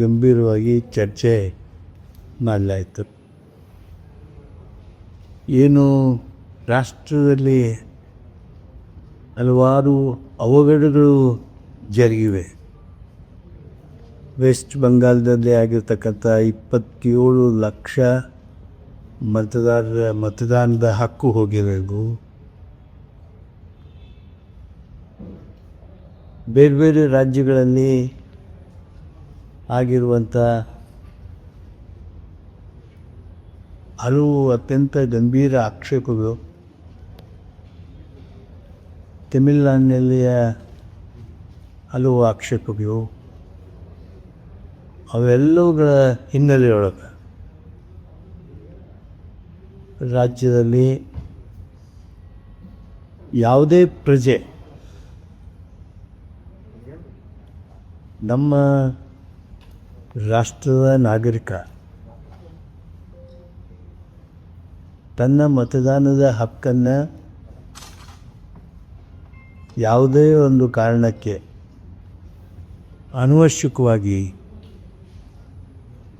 ಗಂಭೀರವಾಗಿ ಚರ್ಚೆ ಮಾಡಲಾಯಿತು. ಏನು ರಾಷ್ಟ್ರದಲ್ಲಿ ಹಲವಾರು ಅವಘಡಗಳು ಜರುಗಿವೆ. ವೆಸ್ಟ್ ಬಂಗಾಳದಲ್ಲಿ ಆಗಿರ್ತಕ್ಕಂಥ 27 ಲಕ್ಷ ಮತದಾರರ ಮತದಾನದ ಹಕ್ಕು ಹೋಗಿರೋದು, ಬೇರೆ ಬೇರೆ ರಾಜ್ಯಗಳಲ್ಲಿ ಆಗಿರುವಂಥ ಹಲವು ಅತ್ಯಂತ ಗಂಭೀರ ಆಕ್ಷೇಪಗಳು, ತಮಿಳುನಾಡಿನಲ್ಲಿಯ ಹಲವು ಆಕ್ಷೇಪಗಳು, ಅವೆಲ್ಲವುಗಳ ಹಿನ್ನೆಲೆಯೊಳಗೆ ರಾಜ್ಯದಲ್ಲಿ ಯಾವುದೇ ಪ್ರಜೆ ನಮ್ಮ ರಾಷ್ಟ್ರದ ನಾಗರಿಕ ತನ್ನ ಮತದಾನದ ಹಕ್ಕನ್ನು ಯಾವುದೇ ಒಂದು ಕಾರಣಕ್ಕೆ ಅನವಶ್ಯಕವಾಗಿ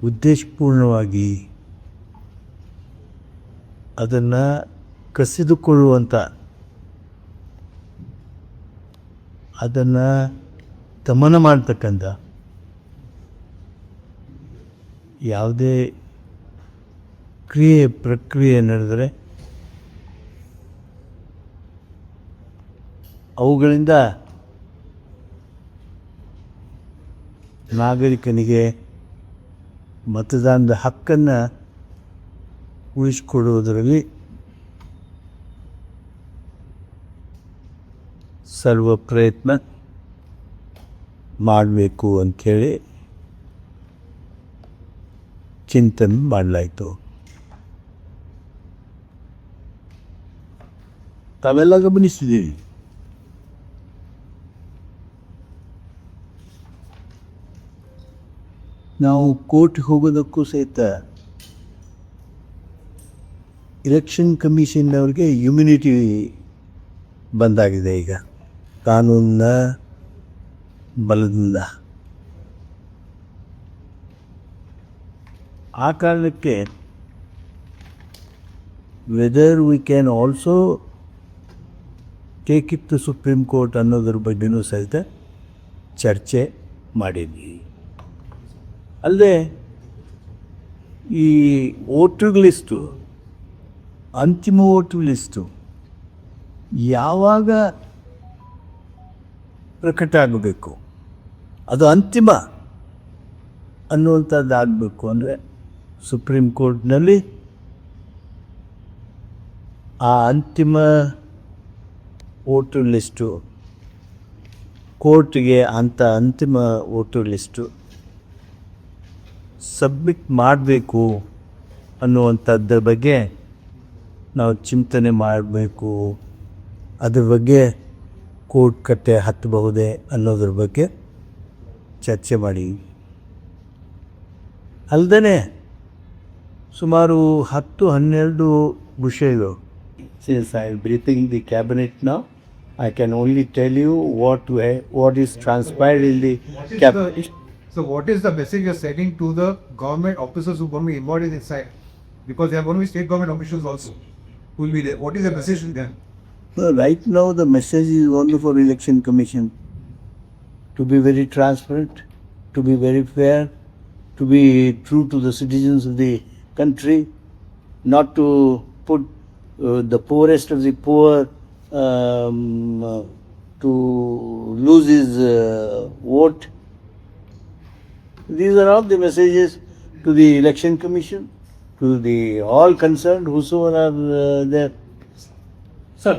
ಉದ್ದೇಶಪೂರ್ಣವಾಗಿ ಅದನ್ನು ಕಸಿದುಕೊಳ್ಳುವಂಥ, ಅದನ್ನು ದಮನ ಮಾಡ್ತಕ್ಕಂಥ ಯಾವುದೇ ಪ್ರಕ್ರಿಯೆ ನಡೆದರೆ ಅವುಗಳಿಂದ ನಾಗರಿಕನಿಗೆ ಮತದಾನದ ಹಕ್ಕನ್ನು ಉಳಿಸಿಕೊಡುವುದರಲ್ಲಿ ಸರ್ವ ಪ್ರಯತ್ನ ಮಾಡಬೇಕು ಅಂಥೇಳಿ ಚಿಂತನೆ ಮಾಡಲಾಯಿತು. ತಾವೆಲ್ಲ ಗಮನಿಸಿದ್ದೀವಿ. ನಾವು ಕೋರ್ಟ್ಗೆ ಹೋಗೋದಕ್ಕೂ ಸಹಿತ ಎಲೆಕ್ಷನ್ ಕಮಿಷನ್ನವ್ರಿಗೆ ಇಮ್ಯುನಿಟಿ ಬಂದಾಗಿದೆ ಈಗ ಕಾನೂನಿನ ಬಲದಿಂದ. ಆ ಕಾರಣಕ್ಕೆ whether we can also take it to Supreme Court ಅನ್ನೋದ್ರ ಬಗ್ಗೆನೂ ಸಹಿತ ಚರ್ಚೆ ಮಾಡಿದ್ವಿ. ಅಲ್ಲದೆ ಈ ವೋಟರ್ ಲಿಸ್ಟು, ಅಂತಿಮ ವೋಟರ್ ಲಿಸ್ಟು ಯಾವಾಗ ಪ್ರಕಟ ಆಗಬೇಕು, ಅದು ಅಂತಿಮ ಅನ್ನುವಂಥದ್ದು ಆಗಬೇಕು ಅಂದರೆ ಸುಪ್ರೀಂ ಕೋರ್ಟ್ನಲ್ಲಿ ಆ ಅಂತಿಮ ವೋಟರ್ ಲಿಸ್ಟು ಕೋರ್ಟ್ಗೆ ಅಂತಿಮ ವೋಟರ್ ಲಿಸ್ಟು ಸಬ್ಮಿಟ್ ಮಾಡಬೇಕು ಅನ್ನುವಂಥದ್ರ ಬಗ್ಗೆ ನಾವು ಚಿಂತನೆ ಮಾಡಬೇಕು. ಅದ್ರ ಬಗ್ಗೆ ಕೋರ್ಟ್ ಕಟ್ಟೆ ಹತ್ತಬಹುದೇ ಅನ್ನೋದ್ರ ಬಗ್ಗೆ ಚರ್ಚೆ ಮಾಡಿ, ಅಲ್ಲದೆ ಸುಮಾರು 10-12 ವಿಷಯಗಳು. Since I am briefing the cabinet now, I can only tell you what is transpired in the cabinet. So what is the message you are sending to the government officers who are going to be involved inside? Because there are going to be state government officials also who will be there. What is the message to them? Right now the message is only for Election Commission to be very transparent, to be very fair, to be true to the citizens of the country, not to put the poorest of the poor to lose his vote. These are all the messages to the Election Commission, to the all concerned, whosoever are there. Sir,